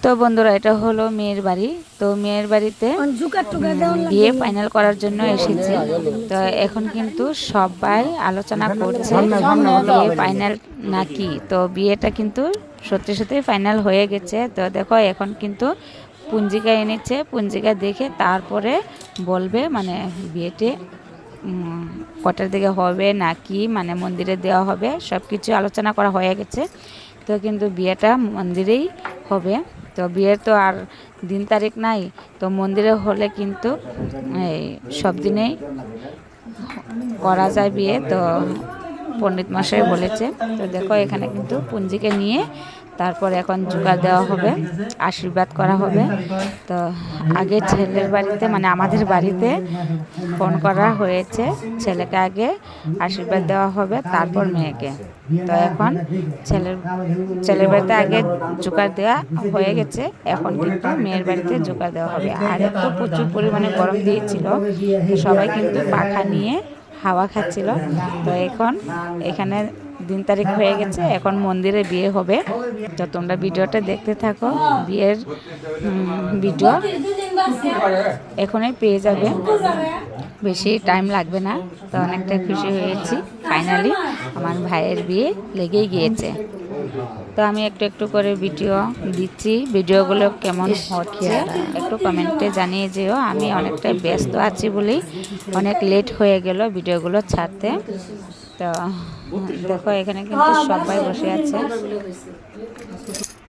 তো বন্ধুরা, এটা হলো মেয়ের বাড়ি। তো মেয়ের বাড়িতে বিয়ে ফাইনাল করার জন্য এসেছি। তো এখন কিন্তু সবাই আলোচনা করছে বিয়ে ফাইনাল নাকি। তো বিয়েটা কিন্তু সত্যি সত্যি ফাইনাল হয়ে গেছে। তো দেখো, এখন কিন্তু পঞ্জিকা এনেছে, পঞ্জিকা দেখে তারপরে বলবে মানে বিয়েটি কটার দিকে হবে নাকি, মানে মন্দিরে দেওয়া হবে, সব কিছু আলোচনা করা হয়ে গেছে। তো কিন্তু বিয়েটা মন্দিরেই হবে। তো বিয়ের তো আর দিন তারিখ নাই, তো মন্দিরে হলে কিন্তু এই সব দিনেই করা যায় বিয়ে। তো পণ্ডিত মশাই বলেছে। তো দেখো, এখানে কিন্তু পুঞ্জিকে নিয়ে তারপর এখন জোগাড় দেওয়া হবে, আশীর্বাদ করা হবে। তো আগে ছেলের বাড়িতে মানে আমাদের বাড়িতে ফোন করা হয়েছে, ছেলেকে আগে আশীর্বাদ দেওয়া হবে, তারপর মেয়েকে। তো এখন ছেলের বাড়িতে আগে জোগাড় দেওয়া হয়ে গেছে, এখন কিন্তু মেয়ের বাড়িতে জোগাড় দেওয়া হবে। আর একটু প্রচুর পরিমাণে গরম দিয়েছিল, তো সবাই কিন্তু পাখা নিয়ে হাওয়া খাচ্ছিল। তো এখন এখানে দিন তারিখ হয়ে গেছে, এখন মন্দিরে বিয়ে হবে। তো তোমরা ভিডিওটা দেখতে থাকো, বিয়ের ভিডিও এখনই পেয়ে যাবে, বেশি টাইম লাগবে না। তো অনেকটা খুশি হয়েছি, ফাইনালি আমার ভাইয়ের বিয়ে লেগেই গিয়েছে। তো আমি একটু একটু করে ভিডিও দিচ্ছি, ভিডিওগুলো কেমন হচ্ছে একটু কমেন্টে জানিয়ে যেও। আমি অনেকটাই ব্যস্ত আছি বলেই অনেক লেট হয়ে গেল ভিডিওগুলো ছাড়তে। তো দেখো, এখানে কিন্তু সবাই বসে আছে।